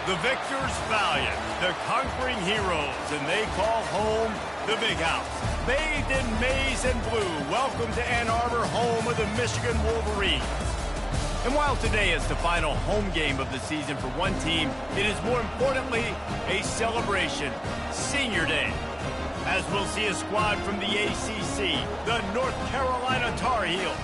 The victors valiant, the conquering heroes, and they call home the Big House. Bathed in maize and blue, welcome to Ann Arbor, home of the Michigan Wolverines. And while today is the final home game of the season for one team, it is more importantly a celebration, Senior Day. As we'll see a squad from the ACC, the North Carolina Tar Heels,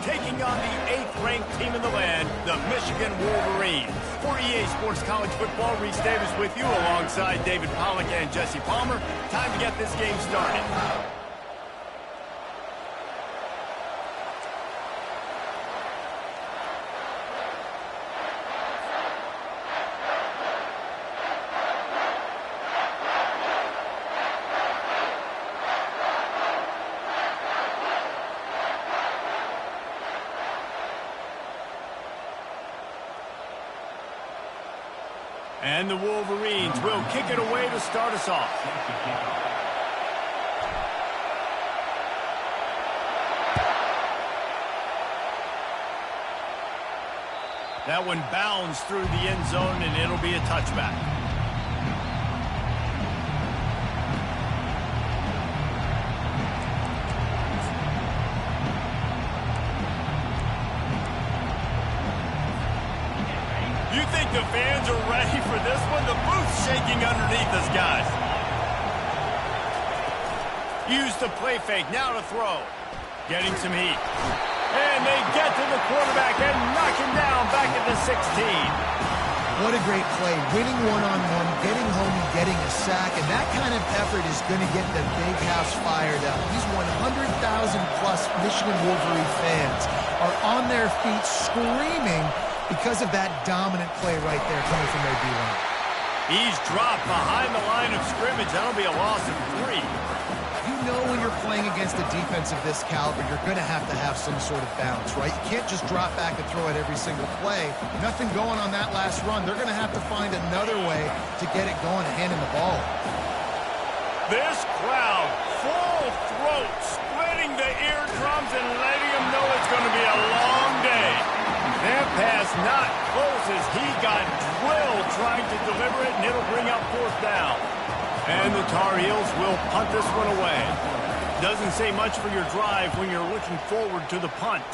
taking on the 8th-ranked team in the land, the Michigan Wolverines. For EA Sports College Football, Reese Davis with you alongside David Pollack and Jesse Palmer. Time to get this game started. And the Wolverines will kick it away to start us off. That one bounds through the end zone, and it'll be a touchback. think the fans are ready for this one. The booth's shaking underneath us, guys. Use the play fake, now to throw. Getting some heat. And they get to the quarterback and knock him down back at the 16. What a great play. Winning one-on-one, getting home and getting a sack, and that kind of effort is going to get the big house fired up. These 100,000-plus Michigan Wolverine fans are on their feet screaming because of that dominant play right there coming from their D-line. He's dropped behind the line of scrimmage. That'll be a loss of 3. You know when you're playing against a defense of this caliber, you're going to have some sort of balance, right? You can't just drop back and throw it every single play. Nothing going on that last run. They're going to have to find another way to get it going and hand him the ball. This crowd, full throat, splitting the eardrums and letting them know it's going to be a long day. That pass not close as he got drilled trying to deliver it, and it'll bring up 4th down. And the Tar Heels will punt this one away. Doesn't say much for your drive when you're looking forward to the punt.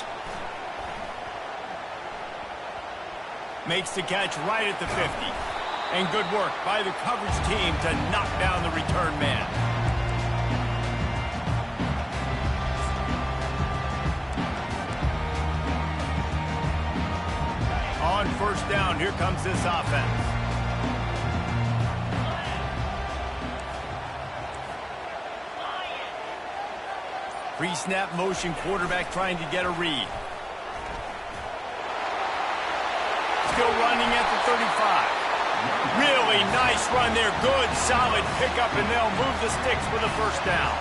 Makes the catch right at the 50. And good work by the coverage team to knock down the return man. On 1st down, here comes this offense. Pre-snap motion, quarterback trying to get a read. Still running at the 35. Really nice run there. Good, solid pickup, and they'll move the sticks for the 1st down.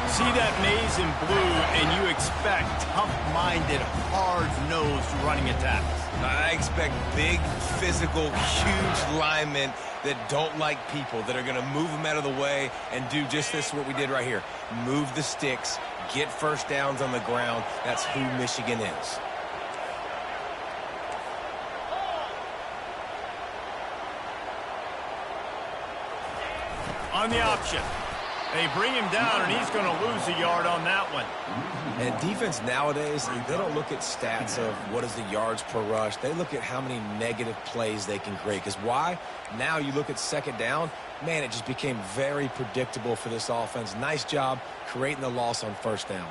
See that maze in blue, and you expect tough-minded, hard-nosed running attacks. I expect big, physical, huge linemen that don't like people, that are going to move them out of the way and do just this, what we did right here. Move the sticks, get 1st downs on the ground. That's who Michigan is. On the option. They bring him down, and he's going to lose a yard on that one. And defense nowadays, they don't look at stats of what is the yards per rush. They look at how many negative plays they can create. Because why? Now you look at 2nd down, man, it just became very predictable for this offense. Nice job creating the loss on 1st down.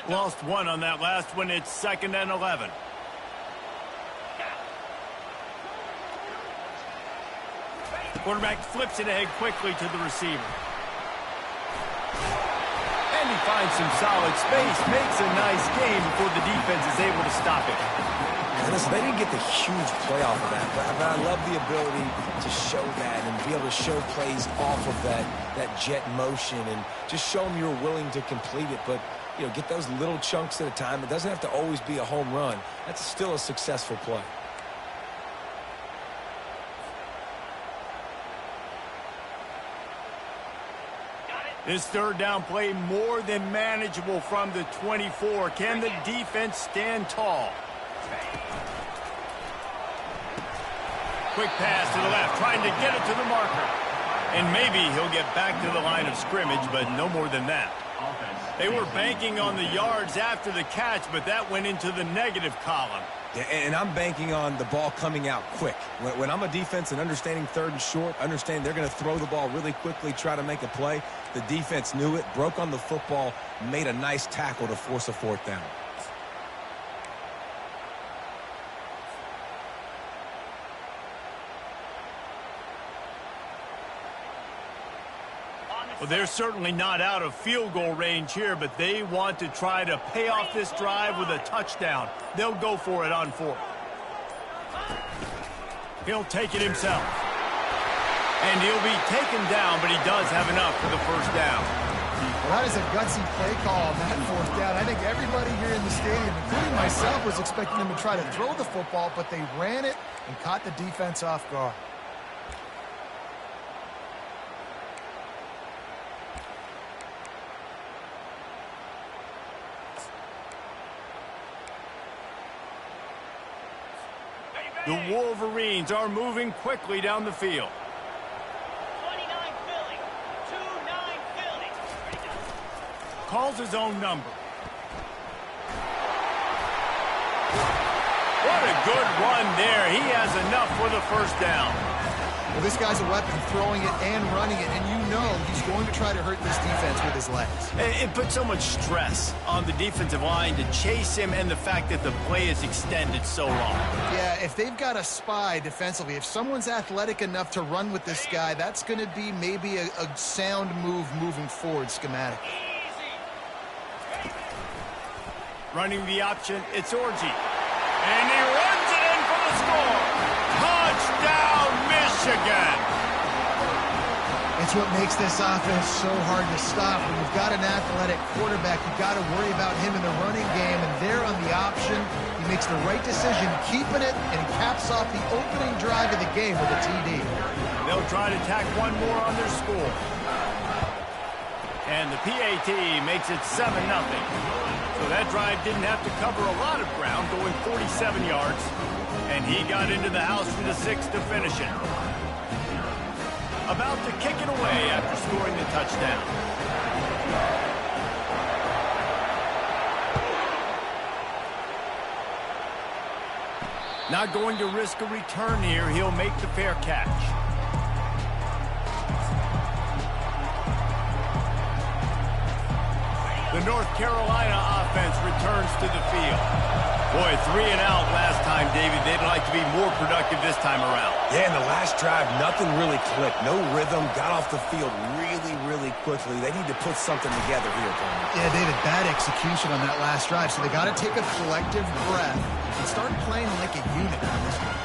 Lost 1 on that last one. It's 2nd and 11. Quarterback flips it ahead quickly to the receiver. And he finds some solid space, makes a nice game before the defense is able to stop it. And listen, they didn't get the huge play off of that, but I love the ability to show that and be able to show plays off of that jet motion and just show them you're willing to complete it. But, you know, get those little chunks at a time. It doesn't have to always be a home run. That's still a successful play. This 3rd down play more than manageable from the 24. Can the defense stand tall? Quick pass to the left, trying to get it to the marker. And maybe he'll get back to the line of scrimmage, but no more than that. They were banking on the yards after the catch, but that went into the negative column. Yeah, and I'm banking on the ball coming out quick. When I'm a defense and understanding 3rd and short, understand they're going to throw the ball really quickly, try to make a play. The defense knew it, broke on the football, made a nice tackle to force a 4th down. Well, they're certainly not out of field goal range here, but they want to try to pay off this drive with a touchdown. They'll go for it on 4th. He'll take it himself. And he'll be taken down, but he does have enough for the 1st down. Well, that is a gutsy play call on that 4th down. I think everybody here in the stadium, including myself, was expecting them to try to throw the football, but they ran it and caught the defense off guard. The Wolverines are moving quickly down the field. 29 Philly. 2-9 Philly. calls his own number. What a good run there. He has enough for the first down. Well, this guy's a weapon, throwing it and running it, and you know he's going to try to hurt this defense with his legs. It puts so much stress on the defensive line to chase him, and the fact that the play is extended so long. Yeah, if they've got a spy defensively, if someone's athletic enough to run with this guy, that's going to be maybe a sound move moving forward schematically. Running the option, it's Orji. And he runs it in for the score. Touchdown, Michigan! It's what makes this offense so hard to stop. When you've got an athletic quarterback, you've got to worry about him in the running game, and there on the option, he makes the right decision, keeping it, and he caps off the opening drive of the game with a TD. They'll try to tack one more on their score. And the PAT makes it 7-0. So that drive didn't have to cover a lot of ground, going 47 yards. And he got into the house for the 6 to finish it. About to kick it away after scoring the touchdown. Not going to risk a return here. He'll make the fair catch. The North Carolina offense returns to the field. Boy, 3 and out last time, David. They'd like to be more productive this time around. Yeah, in the last drive, nothing really clicked. No rhythm, got off the field really quickly. They need to put something together here, Tony. Yeah, David, bad execution on that last drive, so they got to take a collective breath and start playing like a unit on this one.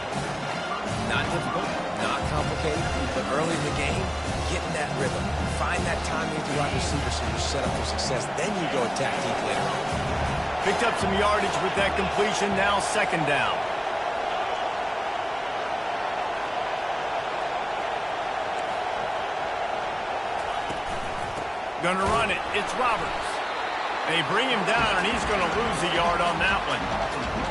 Not difficult, not complicated, but early in the game, getting that rhythm. Find that timing with the wide receiver so you're set up for success. Then you go attack deep later on. Picked up some yardage with that completion. Now 2nd down. Gonna run it. It's Roberts. They bring him down, and he's gonna lose a yard on that one.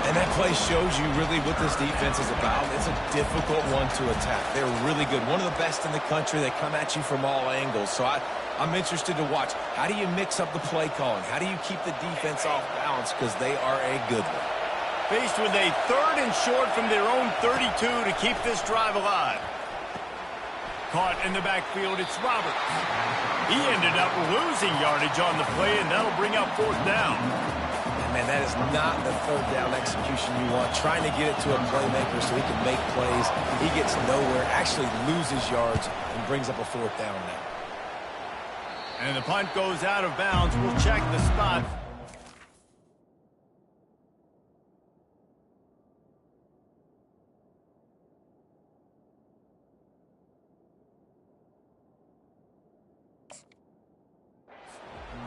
And that play shows you really what this defense is about. It's a difficult one to attack. They're really good. One of the best in the country. They come at you from all angles. So I'm interested to watch. How do you mix up the play calling? How do you keep the defense off balance? Because they are a good one. Faced with a 3rd and short from their own 32 to keep this drive alive. Caught in the backfield, it's Roberts. He ended up losing yardage on the play, and that'll bring up 4th down. Man, that is not the 3rd down execution you want. Trying to get it to a playmaker so he can make plays. He gets nowhere, actually loses yards, and brings up a 4th down now. And the punt goes out of bounds. We'll check the spot.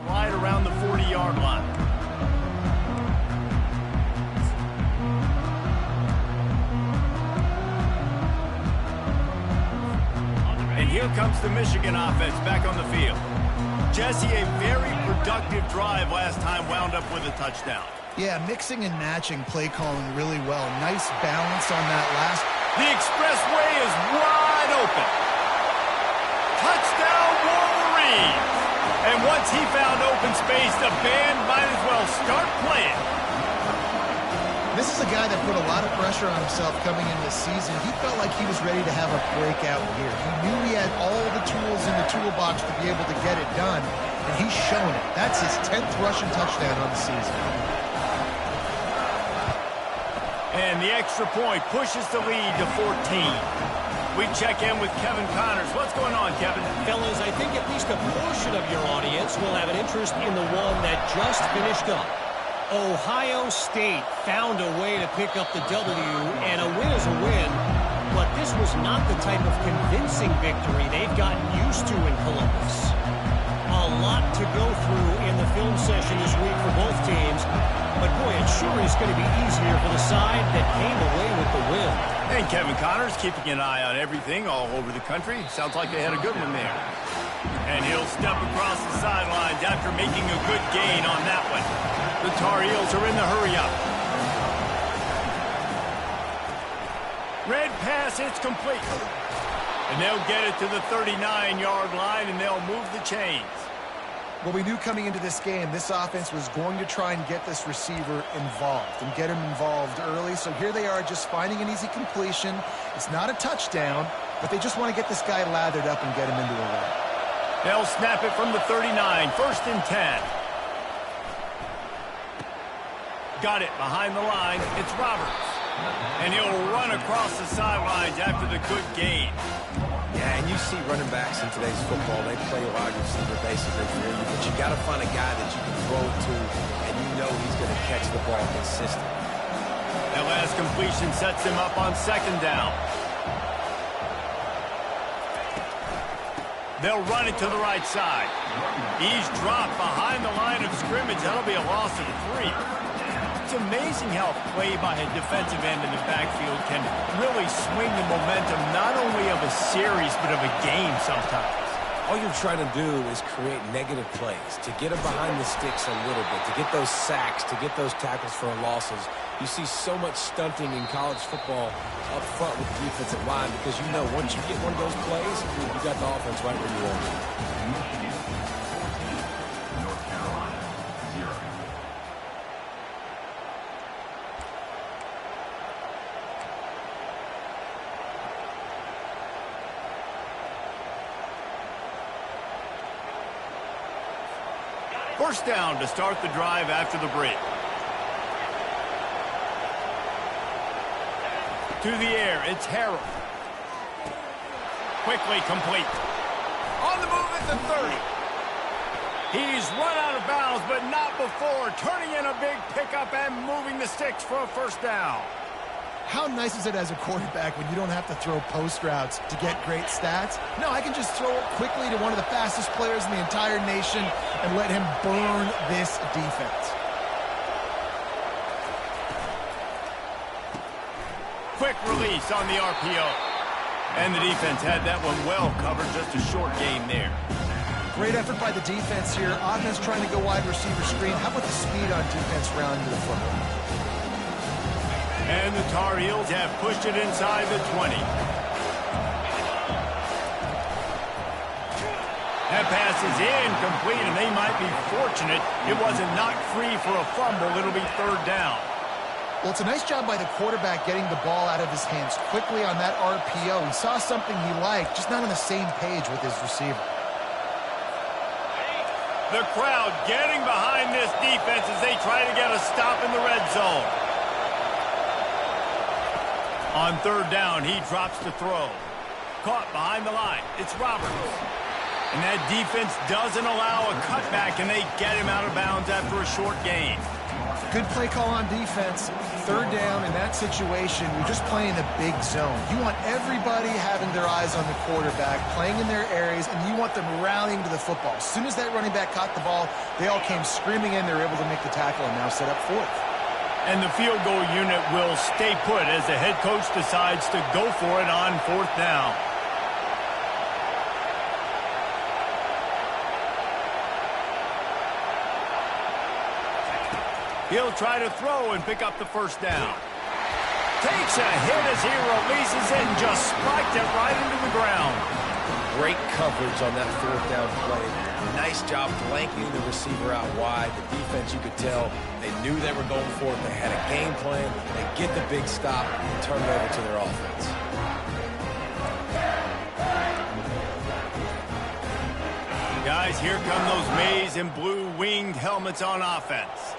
Right around the 40-yard line. And here comes the Michigan offense back on the field. Jesse, a very productive drive last time, wound up with a touchdown. Yeah, mixing and matching play calling really well. Nice balance on that last. The expressway is wide open. Touchdown, Wolverines! And once he found open space, the band might as well start playing. This is a guy that put a lot of pressure on himself coming into the season. He felt like he was ready to have a breakout year. He knew he had all the tools in the toolbox to be able to get it done, and he's shown it. That's his 10th rushing touchdown on the season. And the extra point pushes the lead to 14. We check in with Kevin Connors. What's going on, Kevin? Fellas, I think at least a portion of your audience will have an interest in the one that just finished up. Ohio State found a way to pick up the W, and a win is a win, but this was not the type of convincing victory they've gotten used to in Columbus. A lot to go through in the film session this week for both teams, but boy, it sure is going to be easier for the side that came away with the win. And Kevin Connors keeping an eye on everything all over the country. Sounds like they had a good one there. And he'll step across the sidelines after making a good gain on that one. The Tar Heels are in the hurry-up. Red pass, it's complete. And they'll get it to the 39-yard line, and they'll move the chains. Well, we knew coming into this game, this offense was going to try and get this receiver involved and get him involved early. So here they are just finding an easy completion. It's not a touchdown, but they just want to get this guy lathered up and get him into a run. They'll snap it from the 39, 1st and 10. Got it behind the line. It's Roberts. And he'll run across the sidelines after the good gain. Yeah, and you see running backs in today's football, they play wide receiver basically for you, but you got to find a guy that you can throw it to, and you know he's going to catch the ball consistently. That last completion sets him up on 2nd down. They'll run it to the right side. He's dropped behind the line of scrimmage. That'll be a loss of 3. It's amazing how a play by a defensive end in the backfield can really swing the momentum not only of a series but of a game sometimes. All you're trying to do is create negative plays, to get them behind the sticks a little bit, to get those sacks, to get those tackles for losses. You see so much stunting in college football up front with the defensive line because you know once you get one of those plays, you got the offense right where you want it. First down to start the drive after the break. To the air, it's Harrell. Quickly complete. On the move at the 30. He's run out of bounds, but not before. Turning in a big pickup and moving the sticks for a first down. How nice is it as a quarterback when you don't have to throw post routes to get great stats? No, I can just throw it quickly to one of the fastest players in the entire nation and let him burn this defense. Quick release on the RPO. And the defense had that one well covered, just a short gain there. Great effort by the defense here. Offense trying to go wide receiver screen. How about the speed on defense rounding the football? And the Tar Heels have pushed it inside the 20. That pass is incomplete, and they might be fortunate it wasn't knocked free for a fumble. It'll be 3rd down. Well, it's a nice job by the quarterback getting the ball out of his hands quickly on that RPO. He saw something he liked, just not on the same page with his receiver. The crowd getting behind this defense as they try to get a stop in the red zone. On 3rd down, he drops the throw. Caught behind the line. It's Roberts. And that defense doesn't allow a cutback, and they get him out of bounds after a short gain. Good play call on defense. 3rd down in that situation, you're just playing a big zone. You want everybody having their eyes on the quarterback, playing in their areas, and you want them rallying to the football. As soon as that running back caught the ball, they all came screaming in. They were able to make the tackle and now set up 4th. And the field goal unit will stay put as the head coach decides to go for it on 4th down. He'll try to throw and pick up the first down. Takes a hit as he releases it and just spiked it right into the ground. Great coverage on that 4th down play. Nice job blanketing the receiver out wide. The defense, you could tell, they knew they were going for it. They had a game plan. They get the big stop and turn it over to their offense. Guys, here come those maize and blue winged helmets on offense.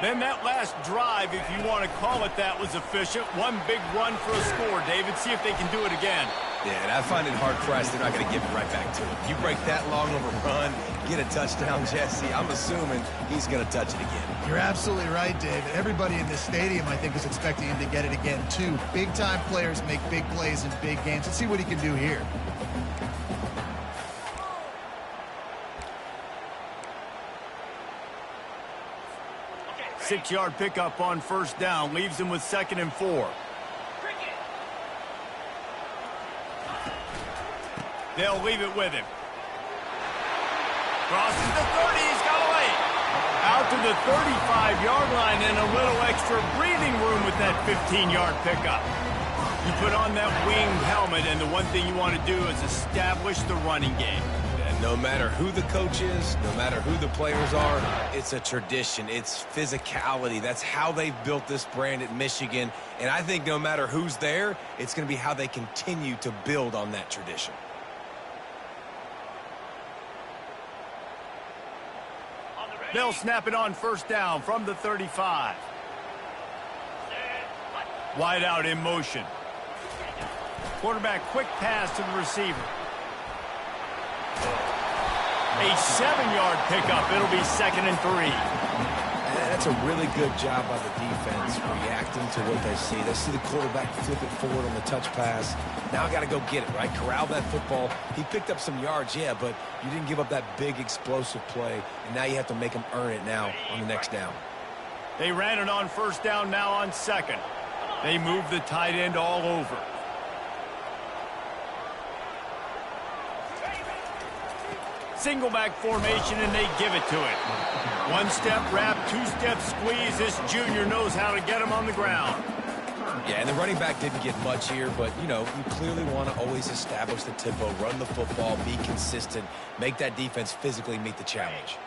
Then that last drive, if you want to call it that, was efficient. One big run for a score, David. See if they can do it again. Yeah, and I find it hard-pressed they're not going to give it right back to him. You break that long of a run, get a touchdown, Jesse, I'm assuming he's going to touch it again. You're absolutely right, David. Everybody in this stadium, I think, is expecting him to get it again, too. Big-time players make big plays in big games. Let's see what he can do here. Six-yard pickup on 1st down. Leaves him with 2nd and 4. They'll leave it with him. Crosses the 30. He's got away. Out to the 35-yard line and a little extra breathing room with that 15-yard pickup. You put on that winged helmet, and the one thing you want to do is establish the running game. And No matter who the coach is, no matter who the players are, it's a tradition. It's physicality. That's how they've built this brand at Michigan. And I think no matter who's there, it's going to be how they continue to build on that tradition. They'll snap it on first down from the 35. Wide out in motion. Quarterback quick pass to the receiver. A 7-yard pickup. It'll be 2nd and 3. That's a really good job by the defense reacting to what they see. They see the quarterback flip it forward on the touch pass. Now I got to go get it, right? Corral that football. He picked up some yards, yeah, but you didn't give up that big explosive play, and now you have to make him earn it now on the next down. They ran it on first down, now on 2nd. They move the tight end all over. Single back formation, and they give it to it. 1-step wrap, 2-step squeeze. This junior knows how to get him on the ground. Yeah, and the running back didn't get much here, but, you know, you clearly want to always establish the tempo, run the football, be consistent, make that defense physically meet the challenge.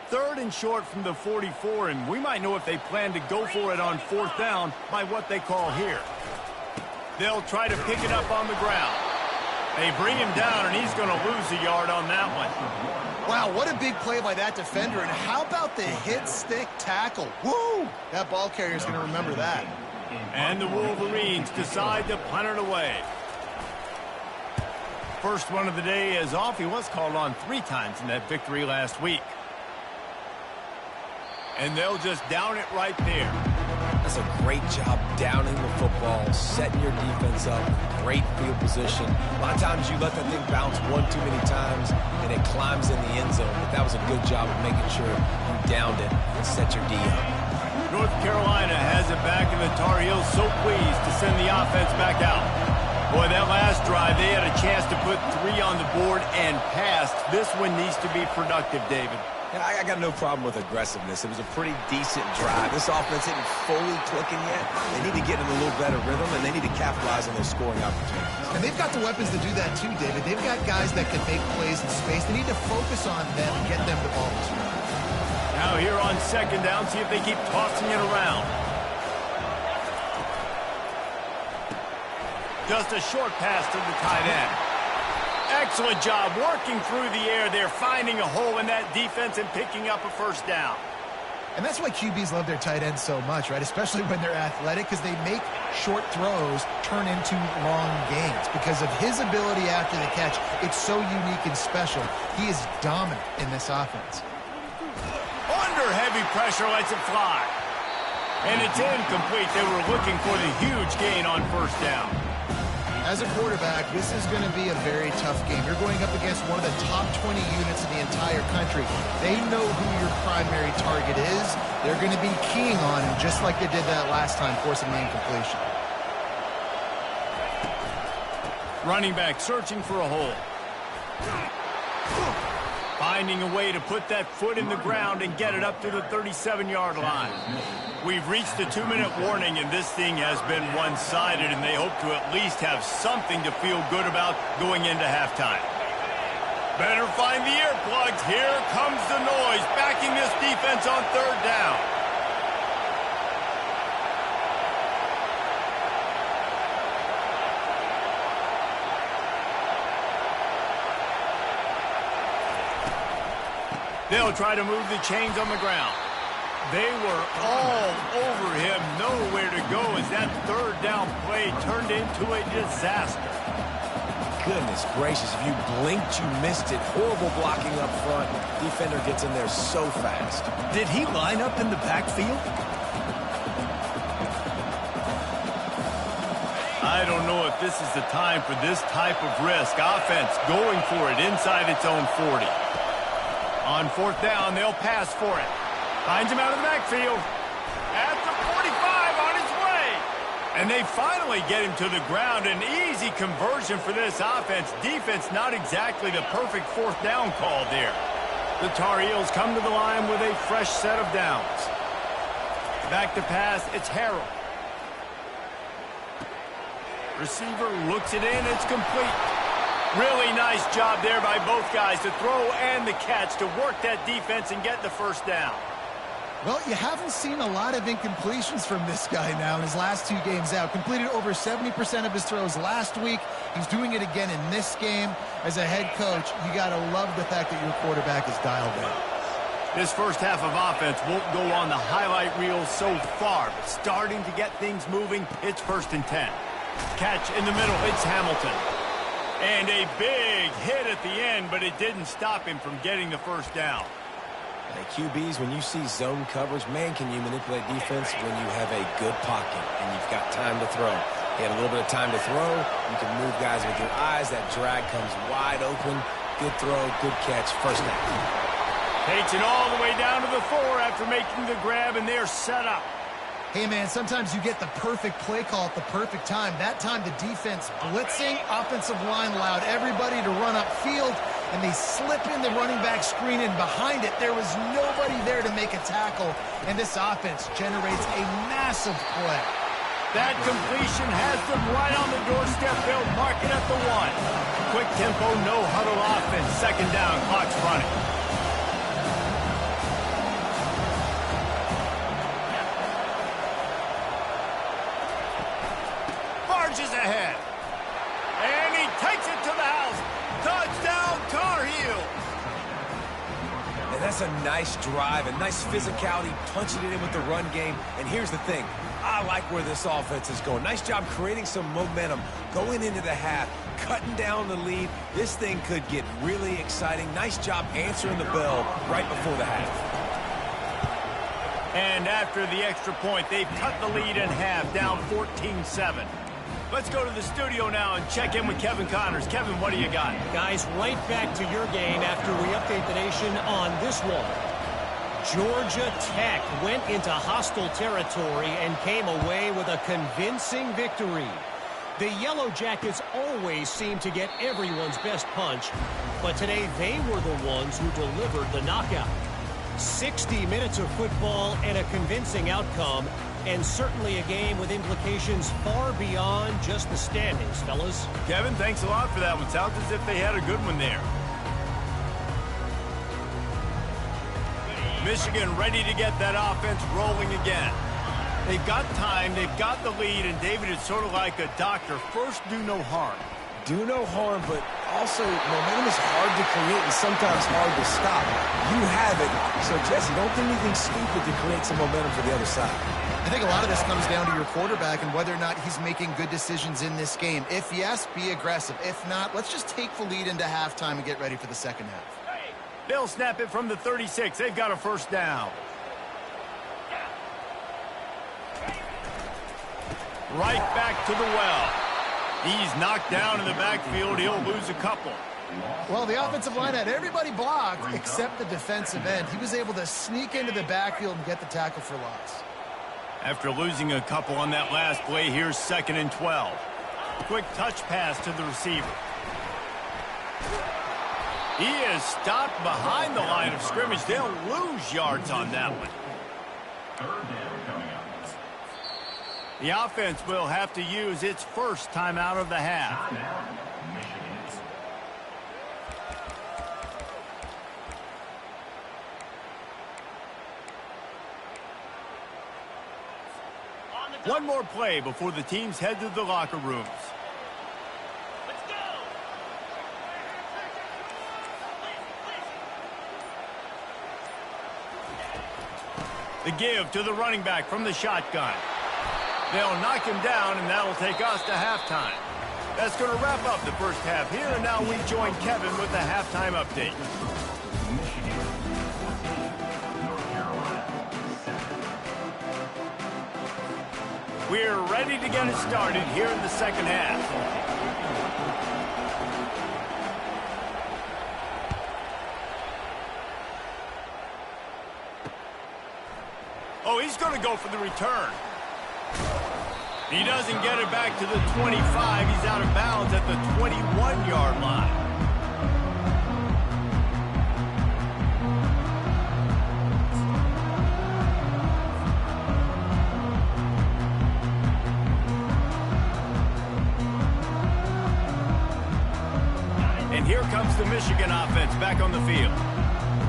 3rd and short from the 44, and we might know if they plan to go for it on 4th down by what they call here. They'll try to pick it up on the ground. They bring him down, and he's going to lose a yard on that one. Wow, what a big play by that defender. And how about the hit-stick tackle? Woo! That ball carrier is going to remember that. And the Wolverines decide to punt it away. First one of the day is off. He was called on 3 times in that victory last week. And they'll just down it right there. That's a great job downing the football, setting your defense up, great field position. A lot of times you let that thing bounce one too many times, and it climbs in the end zone. But that was a good job of making sure you downed it and set your D up. North Carolina has it back, and the Tar Heels so pleased to send the offense back out. Boy, that last drive, they had a chance to put 3 on the board and passed. This one needs to be productive, David. Yeah, I got no problem with aggressiveness. It was a pretty decent drive. This offense isn't fully clicking yet. They need to get in a little better rhythm, and they need to capitalize on those scoring opportunities. And they've got the weapons to do that too, David. They've got guys that can make plays in space. They need to focus on them and get them the ball. Now here on 2nd down, see if they keep tossing it around. Just a short pass to the tight end. Excellent job working through the air there, finding a hole in that defense and picking up a first down. And that's why QBs love their tight ends so much, right? Especially when they're athletic, because they make short throws turn into long gains. Because of his ability after the catch, it's so unique and special. He is dominant in this offense. Under heavy pressure, lets it fly. And it's incomplete. They were looking for the huge gain on first down. As a quarterback, this is going to be a very tough game. You're going up against one of the top 20 units in the entire country. They know who your primary target is. They're going to be keying on him, just like they did that last time, forcing the incompletion. Running back searching for a hole. Finding a way to put that foot in the ground and get it up to the 37-yard line. We've reached the 2-minute warning, and this thing has been one-sided, and they hope to at least have something to feel good about going into halftime. Better find the earplugs. Here comes the noise, backing this defense on 3rd down. They'll try to move the chains on the ground. They were all over him, nowhere to go as that 3rd down play turned into a disaster. Goodness gracious, if you blinked, you missed it. Horrible blocking up front. Defender gets in there so fast. Did he line up in the backfield? I don't know if this is the time for this type of risk. Offense going for it inside its own 40. On 4th down, they'll pass for it. Finds him out of the backfield. At the 45, on his way. And they finally get him to the ground. An easy conversion for this offense. Defense not exactly the perfect 4th down call there. The Tar Heels come to the line with a fresh set of downs. Back to pass, it's Harrell. Receiver looks it in, it's complete. Really nice job there by both guys to throw and the catch to work that defense and get the first down. Well, you haven't seen a lot of incompletions from this guy now in his last 2 games out. Completed over 70% of his throws last week. He's doing it again in this game. As a head coach, you got to love the fact that your quarterback is dialed in. This first half of offense won't go on the highlight reel so far, but starting to get things moving, it's 1st and 10. Catch in the middle, it's Hamilton. And a big hit at the end, but it didn't stop him from getting the first down. Hey, QBs, when you see zone coverage, man, can you manipulate defense when you have a good pocket and you've got time to throw. He had a little bit of time to throw. You can move guys with your eyes. That drag comes wide open. Good throw, good catch, first down. Takes it all the way down to the 4 after making the grab, and they're set up. Hey, man, sometimes you get the perfect play call at the perfect time. That time the defense blitzing, offensive line allowed everybody to run upfield, and they slip in the running back screen, and behind it there was nobody there to make a tackle, and this offense generates a massive play. That completion has them right on the doorstep. They'll mark it at the 1. Quick tempo, no huddle offense. 2nd down, clock's running. Barges ahead. And he takes it to the house. Touchdown, Tar Heels. And that's a nice drive, a nice physicality, punching it in with the run game. And here's the thing. I like where this offense is going. Nice job creating some momentum, going into the half, cutting down the lead. This thing could get really exciting. Nice job answering the bell right before the half. And after the extra point, they've cut the lead in half, down 14-7. Let's go to the studio now and check in with Kevin Connors. Kevin, what do you got? Guys, right back to your game after we update the nation on this one. Georgia Tech went into hostile territory and came away with a convincing victory. The Yellow Jackets always seem to get everyone's best punch, but today they were the ones who delivered the knockout. 60 minutes of football and a convincing outcome, and certainly a game with implications far beyond just the standings, fellas. Kevin, thanks a lot for that one. Sounds as if they had a good one there. Michigan ready to get that offense rolling again. They've got time, they've got the lead, and David, it's sort of like a doctor. First, do no harm. Do no harm, but also momentum is hard to create and sometimes hard to stop. You have it, so Jesse, don't do anything stupid to create some momentum for the other side. I think a lot of this comes down to your quarterback and whether or not he's making good decisions in this game. If yes, be aggressive. If not, let's just take the lead into halftime and get ready for the second half. They'll snap it from the 36. They've got a first down. Right back to the well. He's knocked down in the backfield. He'll lose a couple. Well, the offensive line had everybody blocked except the defensive end. He was able to sneak into the backfield and get the tackle for loss. After losing a couple on that last play, here's 2nd and 12. Quick touch pass to the receiver. He is stopped behind the line of scrimmage. They'll lose yards on that one. The offense will have to use its first timeout of the half. One more play before the teams head to the locker rooms. The give to the running back from the shotgun. They'll knock him down, and that'll take us to halftime. That's going to wrap up the first half here, and now we join Kevin with the halftime update. We're ready to get it started here in the second half. Oh, he's going to go for the return. He doesn't get it back to the 25. He's out of bounds at the 21-yard line. comes the Michigan offense back on the field.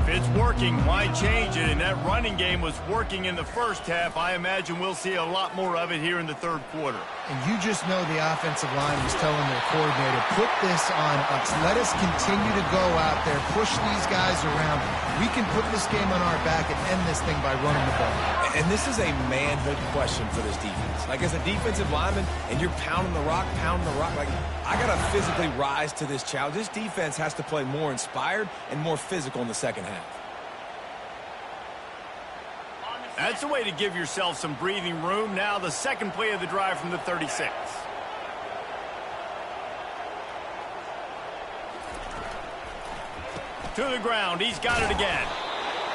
If it's working, why change it? And that running game was working in the first half. I imagine we'll see a lot more of it here in the third quarter. And you just know the offensive line was telling their coordinator, put this on us. Let us continue to go out there, push these guys around. We can put this game on our back and end this thing by running the ball. And this is a manhood question for this defense. Like, as a defensive lineman, and you're pounding the rock, like, I got to physically rise to this challenge. This defense has to play more inspired and more physical in the second half. That's the way to give yourself some breathing room. Now the second play of the drive from the 36. To the ground. He's got it again.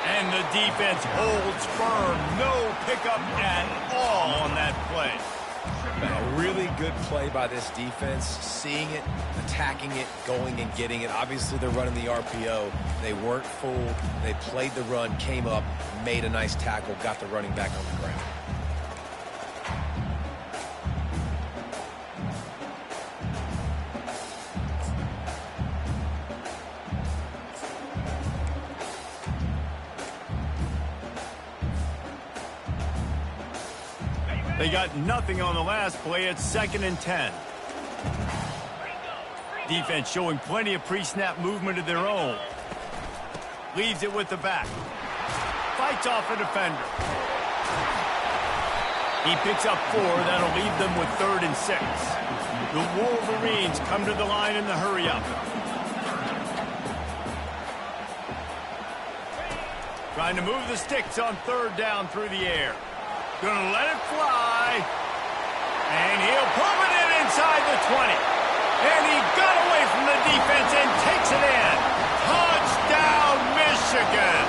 And the defense holds firm. No pickup at all on that play. A really good play by this defense, seeing it, attacking it, going and getting it. Obviously, they're running the RPO. They weren't fooled. They played the run, came up, made a nice tackle, got the running back on the ground. They got nothing on the last play. It's 2nd and 10. Defense showing plenty of pre-snap movement of their own. Leaves it with the back. Fights off a defender. He picks up 4. That'll leave them with 3rd and 6. The Wolverines come to the line in the hurry-up. Trying to move the sticks on 3rd down through the air. Gonna let it fly. And he'll pull it in inside the 20. And he got away from the defense and takes it in. Touchdown, Michigan.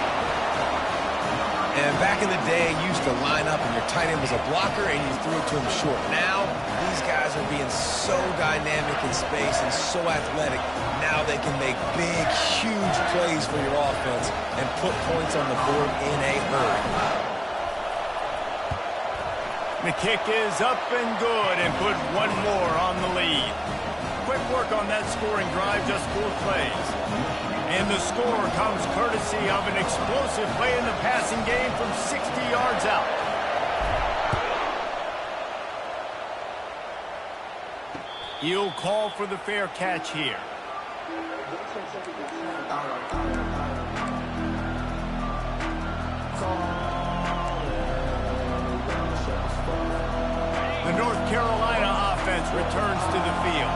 And back in the day, you used to line up and your tight end was a blocker and you threw it to him short. Now, these guys are being so dynamic in space and so athletic. Now they can make big, huge plays for your offense and put points on the board in a hurry. The kick is up and good and put one more on the lead. Quick work on that scoring drive, just 4 plays. And the score comes courtesy of an explosive play in the passing game from 60 yards out. He'll call for the fair catch here. The North Carolina offense returns to the field.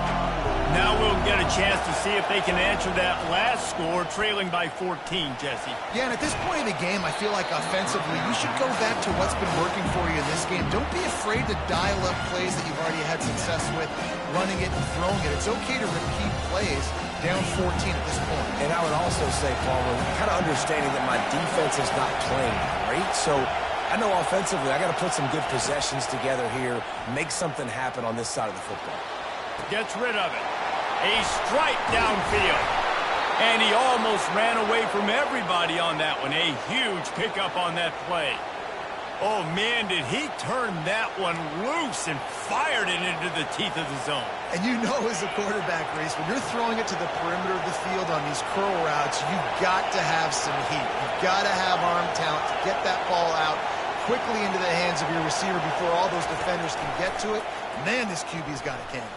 Now we'll get a chance to see if they can answer that last score, trailing by 14, Jesse. Yeah, and at this point of the game, I feel like offensively, you should go back to what's been working for you in this game. Don't be afraid to dial up plays that you've already had success with, running it and throwing it. It's okay to repeat plays down 14 at this point. And I would also say, Palmer, kind of understanding that my defense is not playing great, so I know offensively I got to put some good possessions together here, make something happen on this side of the football. Gets rid of it. A strike downfield. And he almost ran away from everybody on that one. A huge pickup on that play. Oh, man, did he turn that one loose and fired it into the teeth of the zone. And you know as a quarterback, Reese, when you're throwing it to the perimeter of the field on these curl routes, you've got to have some heat. You've got to have arm talent to get that ball out quickly into the hands of your receiver before all those defenders can get to it. Man, this QB's got a cannon.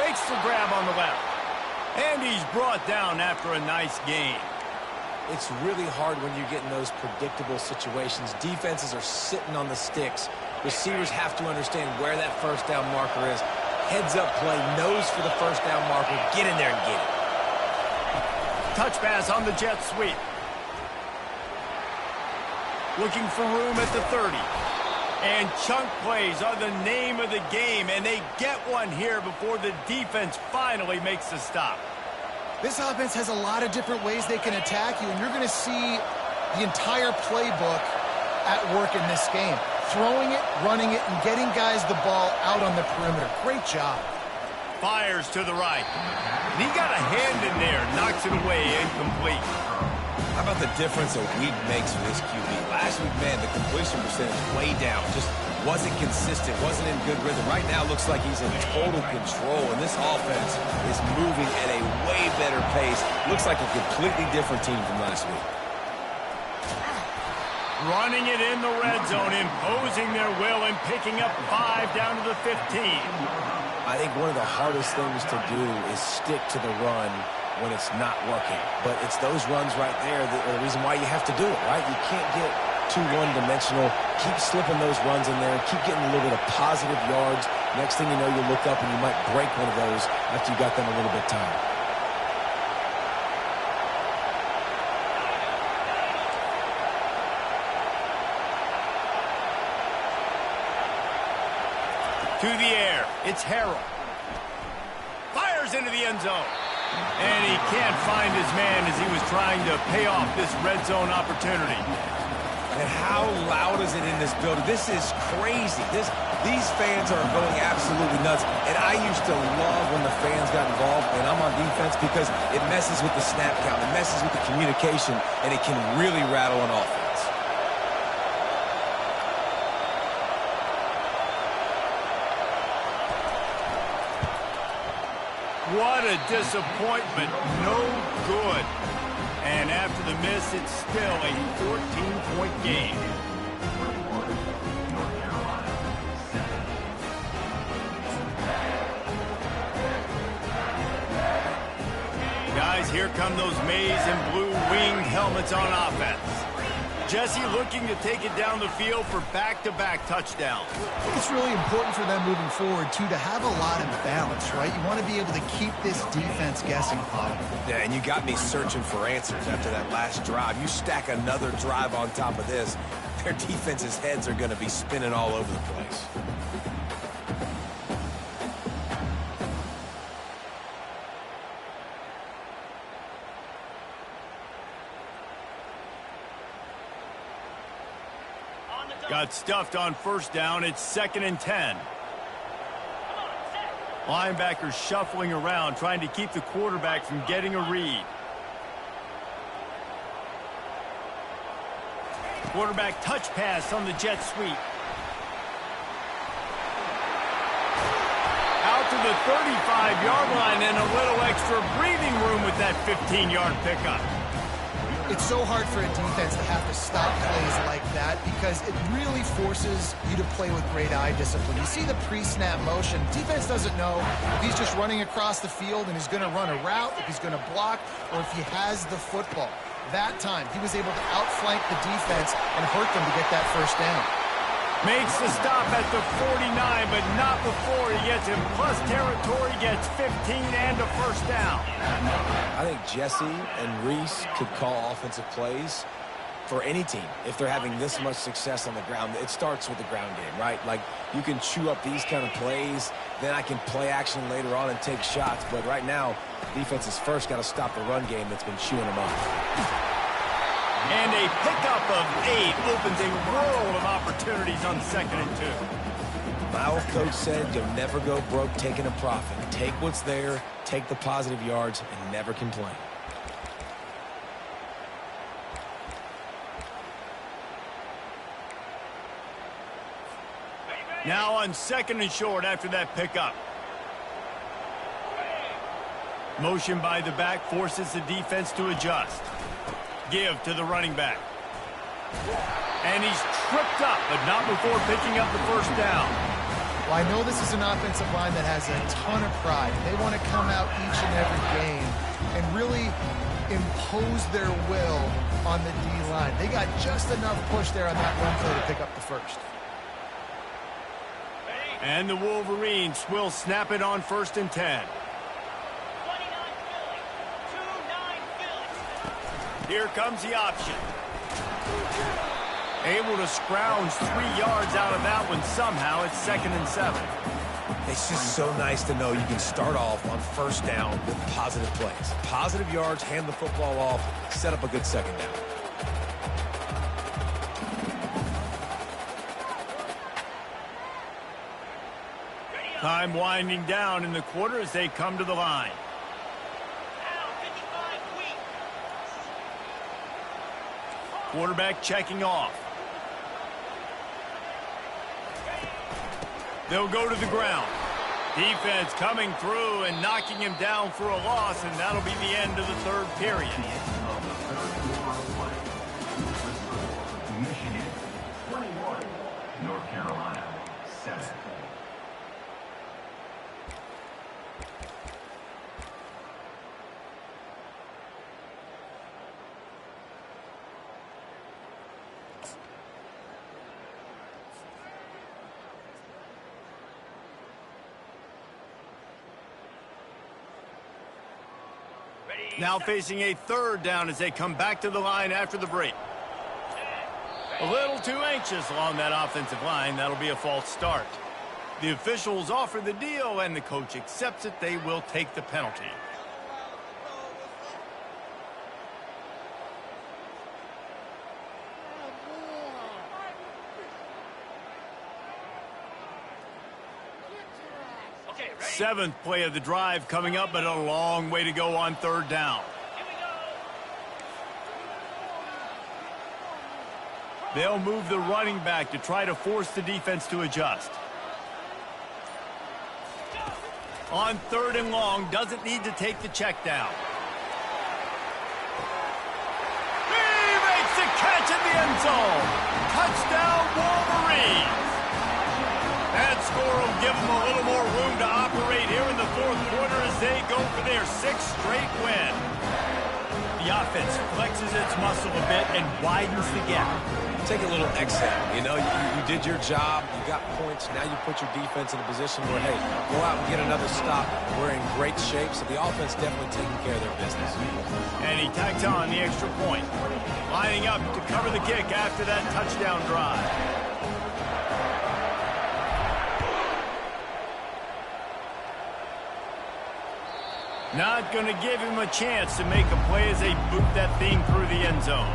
Makes the grab on the left. And he's brought down after a nice gain. It's really hard when you get in those predictable situations. Defenses are sitting on the sticks. Receivers have to understand where that first down marker is. Heads up play, nose for the first down marker. Get in there and get it. Touch pass on the jet sweep. Looking for room at the 30. And chunk plays are the name of the game, and they get one here before the defense finally makes the stop. This offense has a lot of different ways they can attack you, and you're going to see the entire playbook at work in this game. Throwing it, running it, and getting guys the ball out on the perimeter. Great job. Fires to the right. And he got a hand in there, knocks it away, incomplete. How about the difference a week makes for this QB? Last week, man, the completion percentage way down. Just wasn't consistent, wasn't in good rhythm. Right now, it looks like he's in total control, and this offense is moving at a way better pace. Looks like a completely different team from last week. Running it in the red zone, imposing their will and picking up 5 down to the 15. I think one of the hardest things to do is stick to the run when it's not working. But it's those runs right there that are the reason why you have to do it, right? You can't get too one-dimensional. Keep slipping those runs in there. Keep getting a little bit of positive yards. Next thing you know, you look up and you might break one of those after you got them a little bit tired. To the air, it's Harrell. Fires into the end zone. And he can't find his man as he was trying to pay off this red zone opportunity. And how loud is it in this building? This is crazy. These fans are going absolutely nuts. And I used to love when the fans got involved, and I'm on defense, because it messes with the snap count. It messes with the communication, and it can really rattle an offense. What a disappointment. No good. And after the miss, it's still a 14-point game. Guys, here come those maize and blue winged helmets on offense. Jesse looking to take it down the field for back-to-back touchdowns. I think it's really important for them moving forward, too, to have a lot of balance, right? You want to be able to keep this defense guessing, Paul. Yeah, and you got me searching for answers after that last drive. You stack another drive on top of this, their defense's heads are going to be spinning all over the place. Got stuffed on first down. It's 2nd and 10. Linebackers shuffling around, trying to keep the quarterback from getting a read. Quarterback touch pass on the jet sweep. Out to the 35-yard line and a little extra breathing room with that 15-yard pickup. It's so hard for a defense to have to stop plays like that because it really forces you to play with great eye discipline. You see the pre-snap motion. Defense doesn't know if he's just running across the field and he's going to run a route, if he's going to block, or if he has the football. That time, he was able to outflank the defense and hurt them to get that first down. Makes the stop at the 49, but not before he gets in plus territory, gets 15 and a first down. I think Jesse and Reese could call offensive plays for any team if they're having this much success on the ground. It starts with the ground game, right? Like, you can chew up these kind of plays, then I can play action later on and take shots. But right now, defense has first got to stop the run game that's been chewing them up. And a pickup of 8 opens a world of opportunities on 2nd and 2. My old coach said you'll never go broke taking a profit. Take what's there, take the positive yards, and never complain. Now on 2nd and short after that pickup. Motion by the back forces the defense to adjust. Give to the running back. And he's tripped up, but not before picking up the first down. Well, I know this is an offensive line that has a ton of pride. They want to come out each and every game and really impose their will on the D-line. They got just enough push there on that run play to pick up the first. And the Wolverines will snap it on 1st and 10. Here comes the option. Able to scrounge 3 yards out of that one somehow. It's 2nd and 7. It's just so nice to know you can start off on first down with positive plays. Positive yards, hand the football off, set up a good second down. Time winding down in the quarter as they come to the line. Quarterback checking off. They'll go to the ground. Defense coming through and knocking him down for a loss, and that'll be the end of the third period. Michigan, 21. North Carolina, 7. Now facing a third down as they come back to the line after the break. A little too anxious along that offensive line. That'll be a false start. The officials offer the deal, and the coach accepts it. They will take the penalty. Seventh play of the drive coming up, but a long way to go on third down. They'll move the running back to try to force the defense to adjust. On third and long, doesn't need to take the check down. He makes the catch in the end zone. Touchdown, Wolverines. That score will give them a little more room to operate here in the fourth quarter as they go for their 6th straight win. The offense flexes its muscle a bit and widens the gap. Take a little exhale. You know, you did your job. You got points. Now you put your defense in a position where, hey, go out and get another stop. We're in great shape, so the offense definitely taking care of their business. And he tacks on the extra point. Lining up to cover the kick after that touchdown drive. Not going to give him a chance to make a play as they boot that thing through the end zone.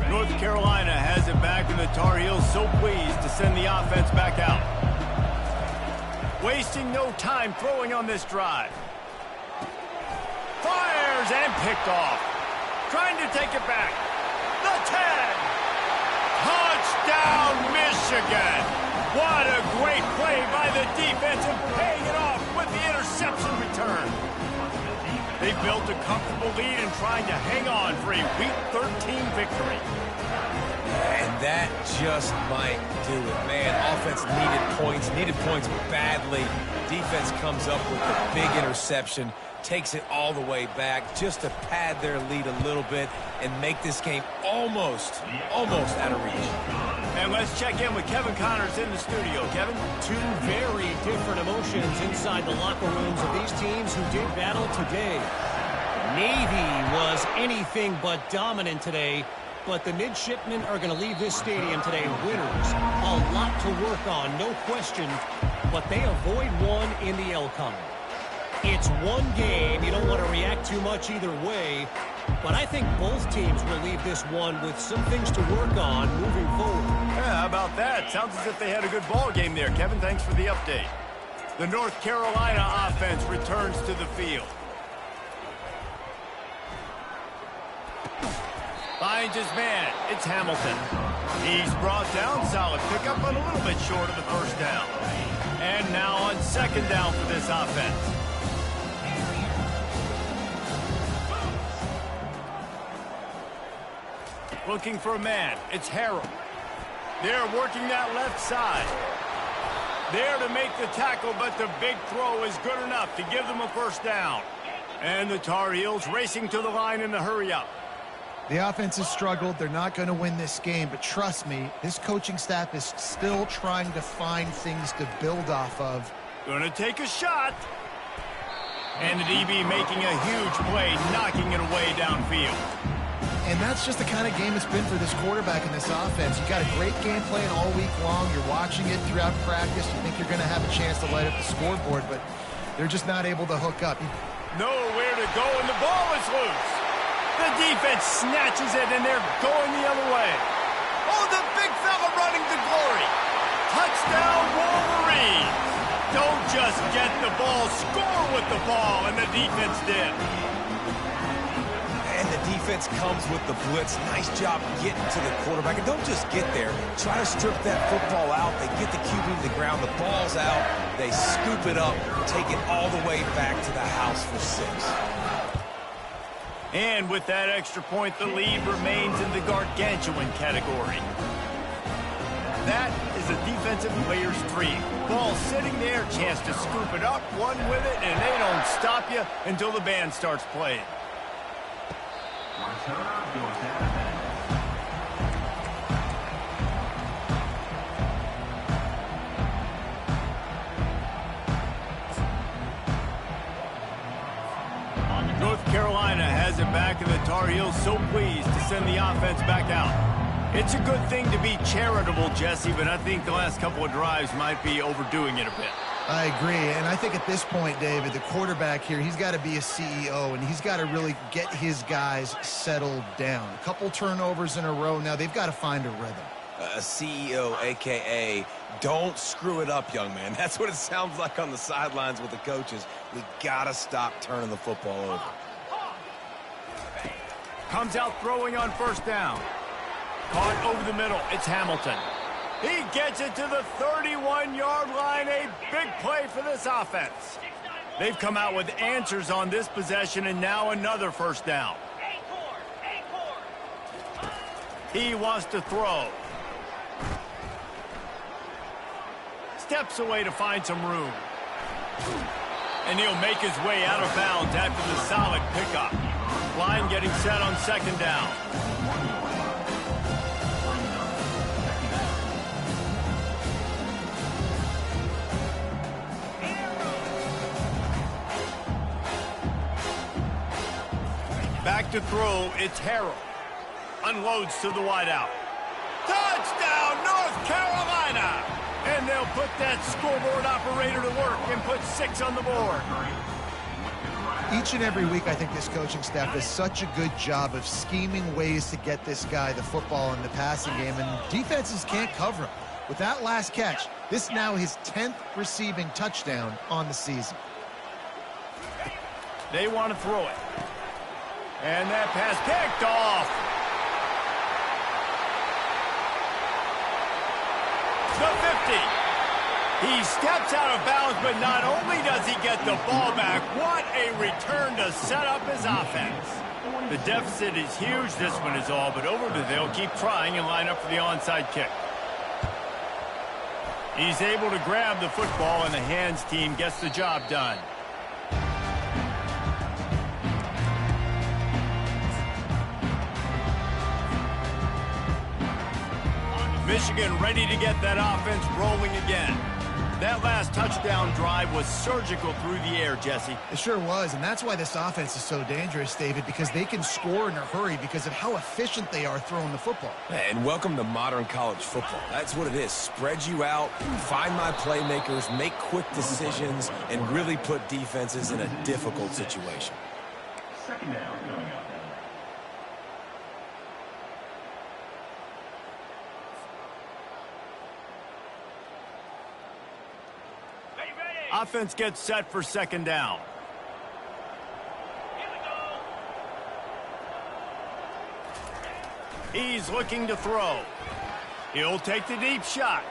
North Carolina has it back, and the Tar Heels so pleased to send the offense back out. Wasting no time throwing on this drive. Fires and picked off. Trying to take it back. The 10. Touchdown, Michigan. What a great play by the defense and paying it off with the interception return. They built a comfortable lead and trying to hang on for a Week 13 victory. And that just might do it. Man, offense needed points badly. Defense comes up with the big interception, takes it all the way back just to pad their lead a little bit and make this game almost out of reach. And let's check in with Kevin Connors in the studio. Kevin? Two very different emotions inside the locker rooms of these teams who did battle today. Navy was anything but dominant today, but the midshipmen are going to leave this stadium today winners. A lot to work on, no question, but they avoid one in the L-Con. It's one game. You don't want to react too much either way, but I think both teams will leave this one with some things to work on moving forward. Yeah, how about that? Sounds as if they had a good ball game there. Kevin, thanks for the update. The North Carolina offense returns to the field. Finds his man. It's Hamilton. He's brought down. Solid pickup, but a little bit short of the first down. And now on second down for this offense. Looking for a man. It's Harrell. They're working that left side. There to make the tackle, but the big throw is good enough to give them a first down. And the Tar Heels racing to the line in the hurry-up. The offense has struggled. They're not going to win this game, but trust me, this coaching staff is still trying to find things to build off of. Gonna take a shot. And the DB making a huge play, knocking it away downfield. And that's just the kind of game it's been for this quarterback in this offense. You got a great game plan all week long. You're watching it throughout practice. You think you're going to have a chance to light up the scoreboard, but they're just not able to hook up. Nowhere to go, and the ball is loose. The defense snatches it, and they're going the other way. Oh, the big fella running to glory. Touchdown, Wolverines. Don't just get the ball, score with the ball, and the defense did. And the defense comes with the blitz. Nice job getting to the quarterback. And don't just get there. Try to strip that football out. They get the QB to the ground. The ball's out. They scoop it up, take it all the way back to the house for 6. And with that extra point, the lead remains in the gargantuan category. That is a defensive player's dream. Ball sitting there, chance to scoop it up, one with it, and they don't stop you until the band starts playing. Returner goes out of North Carolina has it back, and the Tar Heels so pleased to send the offense back out. It's a good thing to be charitable, Jesse, but I think the last couple of drives might be overdoing it a bit. I agree, and I think at this point, David, the quarterback here, he's got to be a CEO, and he's got to really get his guys settled down. A couple turnovers in a row. Now they've got to find a rhythm. A CEO, a.k.a. don't screw it up, young man. That's what it sounds like on the sidelines with the coaches. We got to stop turning the football over. Comes out throwing on first down. Caught over the middle. It's Hamilton. He gets it to the 31-yard line. A big play for this offense. They've come out with answers on this possession, and now another first down. He wants to throw. Steps away to find some room. And he'll make his way out of bounds after the solid pickup. Line getting set on second down. Back to throw, it's Harrell. Unloads to the wideout. Touchdown, North Carolina! And they'll put that scoreboard operator to work and put 6 on the board. Each and every week, I think this coaching staff does such a good job of scheming ways to get this guy the football in the passing game, and defenses can't cover him. With that last catch, this is now his 10th receiving touchdown on the season. They want to throw it. And that pass picked off. The 50. He steps out of bounds, but not only does he get the ball back, what a return to set up his offense. The deficit is huge. This one is all but over, but they'll keep trying and line up for the onside kick. He's able to grab the football, and the hands team gets the job done. Michigan ready to get that offense rolling again. That last touchdown drive was surgical through the air, Jesse. It sure was, and that's why this offense is so dangerous, David, because they can score in a hurry because of how efficient they are throwing the football. And welcome to modern college football. That's what it is. Spread you out, find my playmakers, make quick decisions, and really put defenses in a difficult situation. second down coming up. Offense gets set for second down. He's looking to throw. He'll take the deep shot.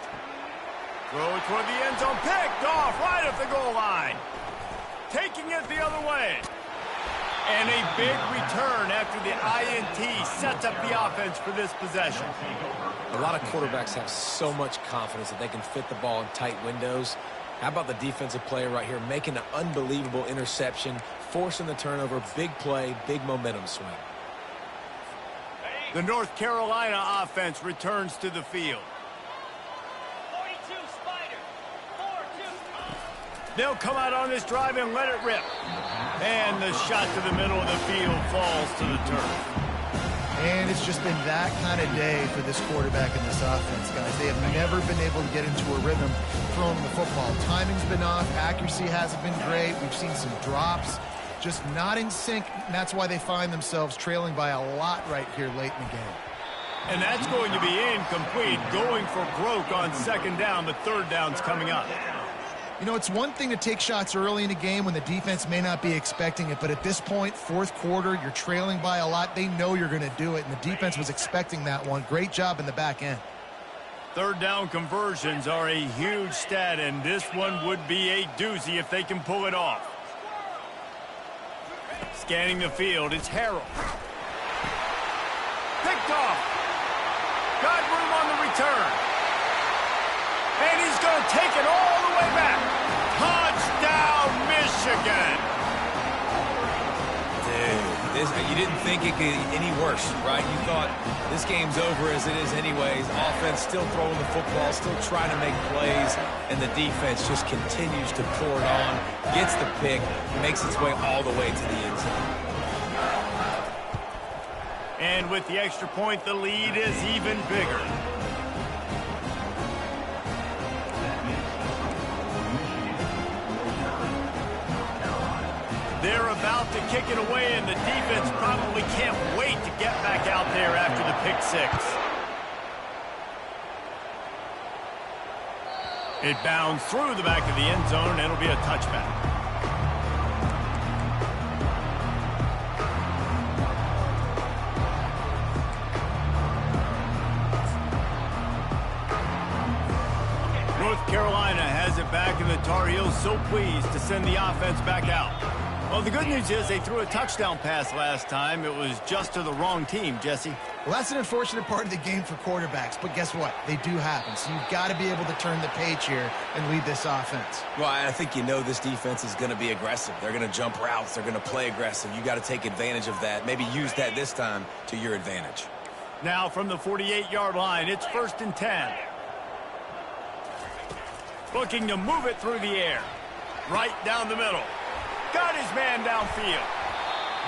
Throw it toward the end zone. Picked off right at the goal line. Taking it the other way. And a big return after the INT sets up the offense for this possession. A lot of quarterbacks have so much confidence that they can fit the ball in tight windows. How about the defensive player right here making an unbelievable interception, forcing the turnover, big play, big momentum swing. The North Carolina offense returns to the field. 42 Spider. 4-2. They'll come out on this drive and let it rip. And the shot to the middle of the field falls to the turf. And it's just been that kind of day for this quarterback and this offense, guys. They have never been able to get into a rhythm throwing the football. Timing's been off. Accuracy hasn't been great. We've seen some drops. Just not in sync. And that's why they find themselves trailing by a lot right here late in the game. And that's going to be incomplete. Going for broke on second down, but third down's coming up. You know, it's one thing to take shots early in a game when the defense may not be expecting it, but at this point, fourth quarter, you're trailing by a lot. They know you're going to do it, and the defense was expecting that one. Great job in the back end. Third down conversions are a huge stat, and this one would be a doozy if they can pull it off. Scanning the field, it's Harrell. Picked off. Got room on the return. And he's going to take it all the way back. Touchdown, Michigan. Dude, you didn't think it could get any worse, right? You thought this game's over as it is anyways. Offense still throwing the football, still trying to make plays, and the defense just continues to pour it on, gets the pick, makes its way all the way to the end zone. And with the extra point, the lead is even bigger. They're about to kick it away, and the defense probably can't wait to get back out there after the pick six. It bounds through the back of the end zone, and it'll be a touchback. North Carolina has it back, and the Tar Heels so pleased to send the offense back out. Well, the good news is they threw a touchdown pass last time. It was just to the wrong team, Jesse. Well, that's an unfortunate part of the game for quarterbacks, but guess what? They do happen, so you've got to be able to turn the page here and lead this offense. Well, I think you know this defense is going to be aggressive. They're going to jump routes. They're going to play aggressive. You got to take advantage of that. Maybe use that this time to your advantage. Now from the 48-yard line, it's 1st and 10. Looking to move it through the air. Right down the middle. Got his man downfield.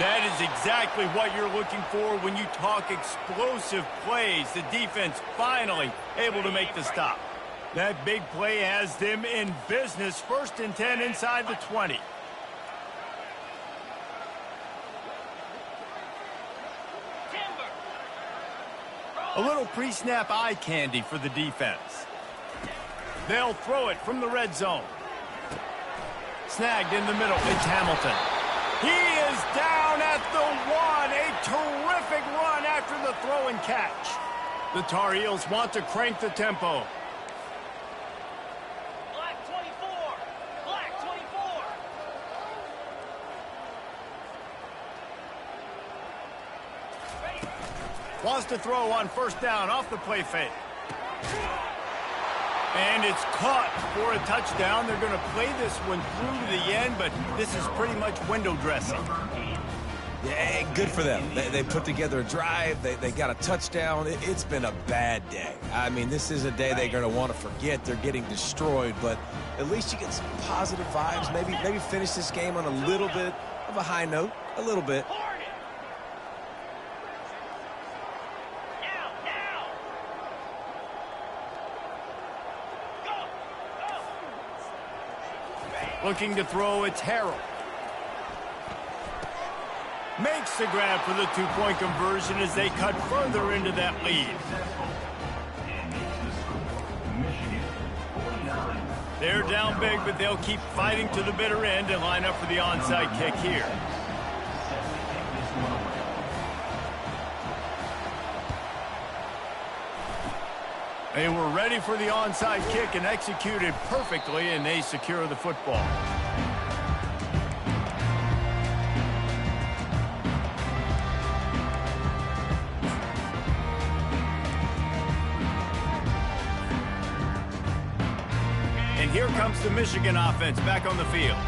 That is exactly what you're looking for when you talk explosive plays. The defense finally able to make the stop. That big play has them in business. 1st and 10 inside the 20. A little pre-snap eye candy for the defense. They'll throw it from the red zone. Snagged in the middle. It's Hamilton. He is down at the 1. A terrific run after the throw and catch. The Tar Heels want to crank the tempo. Black 24. Black 24. Wants to throw on 1st down off the play fake. And it's caught for a touchdown. They're going to play this one through to the end, but this is pretty much window dressing. Yeah, good for them. They put together a drive. They got a touchdown. It's been a bad day. I mean, this is a day they're going to want to forget. They're getting destroyed, but at least you get some positive vibes. Maybe finish this game on a little bit of a high note. A little bit. Looking to throw, it's Harrell. Makes the grab for the two-point conversion as they cut further into that lead. They're down big, but they'll keep fighting to the bitter end and line up for the onside kick here. They were ready for the onside kick and executed perfectly, and they secure the football. And here comes the Michigan offense back on the field.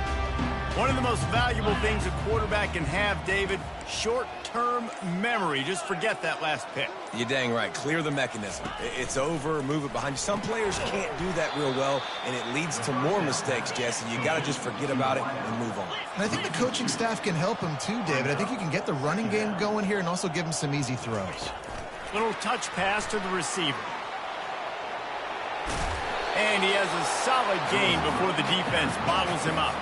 One of the most valuable things a quarterback can have, David, short-term memory. Just forget that last pick. You're dang right. Clear the mechanism. It's over. Move it behind you. Some players can't do that real well, and it leads to more mistakes, Jesse. You got to just forget about it and move on. And I think the coaching staff can help him too, David. I think you can get the running game going here and also give him some easy throws. Little touch pass to the receiver. And he has a solid gain before the defense bottles him up.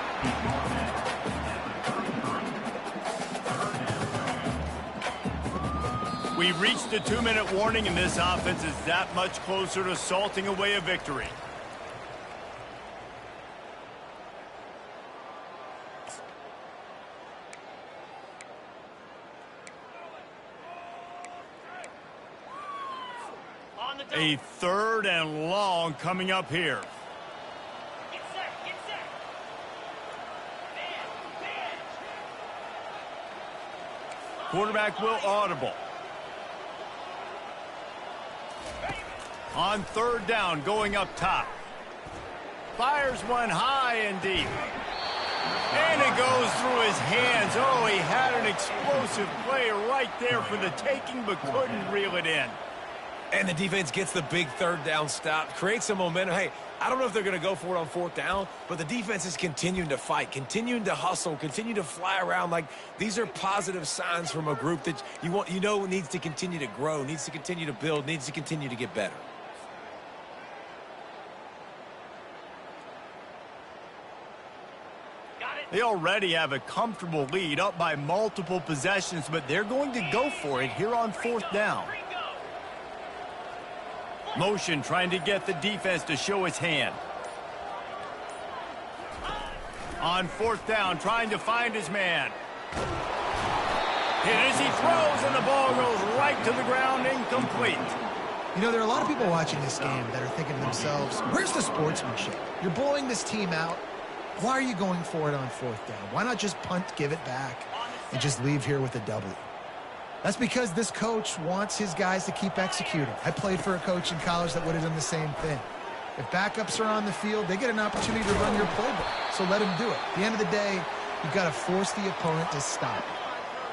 We've reached the 2-minute warning, and this offense is that much closer to salting away a victory. On the double. A 3rd and long coming up here. Get set, get set. Man. Quarterback will audible. On 3rd down, going up top. Fires one high and deep. And it goes through his hands. Oh, he had an explosive play right there for the taking, but couldn't reel it in. And the defense gets the big 3rd down stop, creates some momentum. Hey, I don't know if they're going to go for it on 4th down, but the defense is continuing to fight, continuing to hustle, continue to fly around. Like, these are positive signs from a group that you know needs to continue to grow, needs to continue to build, needs to continue to get better. They already have a comfortable lead, up by multiple possessions, but they're going to go for it here on 4th down. Motion trying to get the defense to show its hand. On 4th down, trying to find his man. Hit as he throws, and the ball goes right to the ground, incomplete. You know, there are a lot of people watching this game that are thinking to themselves, where's the sportsmanship? You're blowing this team out. Why are you going for it on 4th down? Why not just punt, give it back, and just leave here with a W? That's because this coach wants his guys to keep executing. I played for a coach in college that would have done the same thing. If backups are on the field, they get an opportunity to run your playbook, so let them do it. At the end of the day, you've got to force the opponent to stop.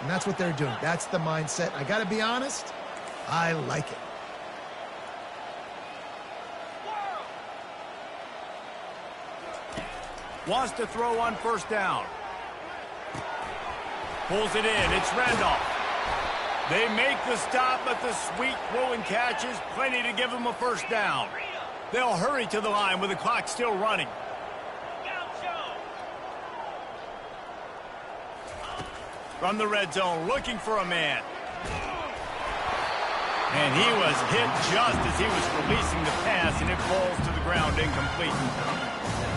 And that's what they're doing. That's the mindset. I got to be honest, I like it. Wants to throw on 1st down. Pulls it in. It's Randolph. They make the stop, but the sweet throw and catch is plenty to give them a 1st down. They'll hurry to the line with the clock still running. From the red zone, looking for a man. And he was hit just as he was releasing the pass, and it falls to the ground incomplete.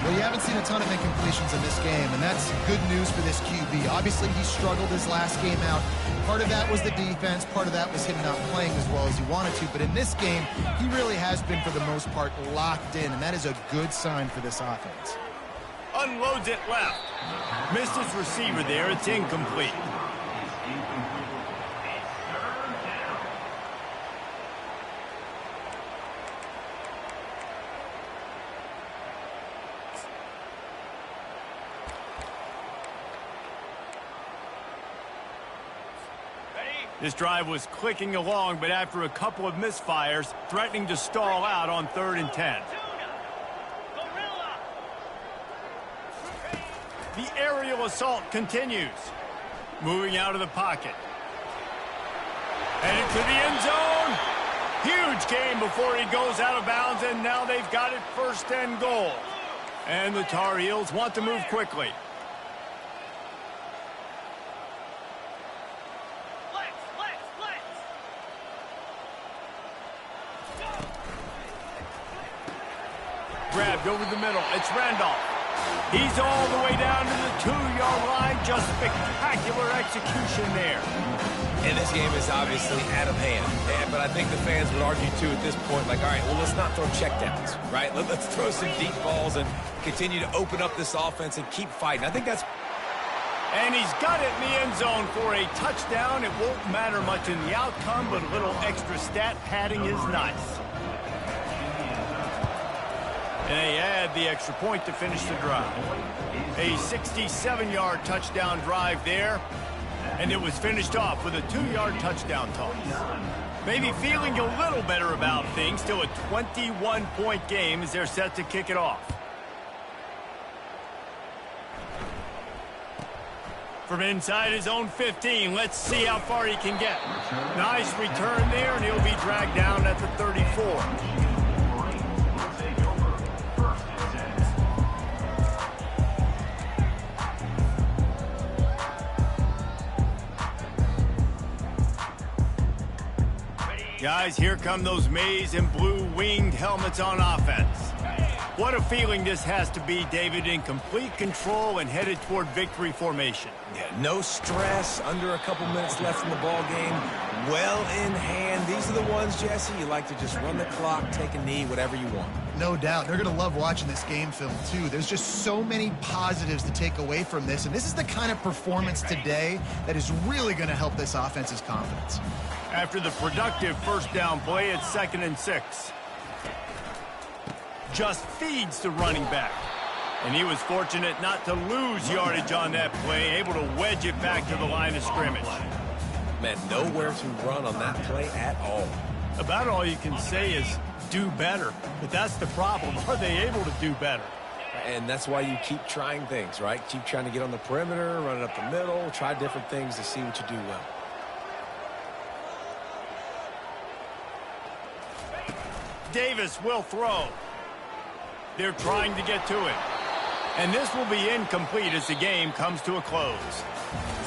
Well, you haven't seen a ton of incompletions in this game, and that's good news for this QB. Obviously, he struggled his last game out. Part of that was the defense. Part of that was him not playing as well as he wanted to. But in this game, he really has been, for the most part, locked in, and that is a good sign for this offense. Unloads it left. Missed his receiver there. It's incomplete. This drive was clicking along, but after a couple of misfires, threatening to stall out on 3rd and 10. The aerial assault continues. Moving out of the pocket. And into the end zone. Huge gain before he goes out of bounds, and now they've got it 1st and goal. And the Tar Heels want to move quickly. Grabbed over the middle. It's Randolph. He's all the way down to the 2-yard line. Just spectacular execution there. And this game is obviously out of hand. But I think the fans would argue, too, at this point, like, all right, well, let's not throw checkdowns, right? Let's throw some deep balls and continue to open up this offense and keep fighting. I think that's... And he's got it in the end zone for a touchdown. It won't matter much in the outcome, but a little extra stat padding is nice. And they add the extra point to finish the drive. A 67-yard touchdown drive there. And it was finished off with a 2-yard touchdown toss. Maybe feeling a little better about things. Still a 21-point game as they're set to kick it off. From inside his own 15, let's see how far he can get. Nice return there, and he'll be dragged down at the 34. Guys, here come those maize and blue winged helmets on offense. What a feeling this has to be, David, in complete control and headed toward victory formation. Yeah, no stress, under a couple minutes left in the ball game. well in hand. These are the ones, Jesse, you like to just run the clock, take a knee, whatever you want. No doubt. They're going to love watching this game film, too. There's just so many positives to take away from this, and this is the kind of performance today that is really going to help this offense's confidence. After the productive first down play, it's 2nd and 6. Just feeds the running back. And he was fortunate not to lose yardage on that play, able to wedge it back to the line of scrimmage. Man, nowhere to run on that play at all. About all you can say is do better. But that's the problem. Are they able to do better? And that's why you keep trying things, right? Keep trying to get on the perimeter, run it up the middle, try different things to see what you do well. Davis will throw. They're trying to get to it. And this will be incomplete as the game comes to a close.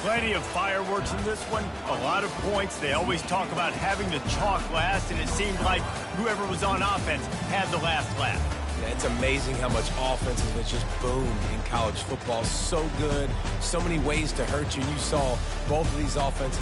Plenty of fireworks in this one. A lot of points. They always talk about having the chalk last, and it seemed like whoever was on offense had the last laugh. Yeah, it's amazing how much offense has just boomed in college football. So good. So many ways to hurt you. You saw both of these offenses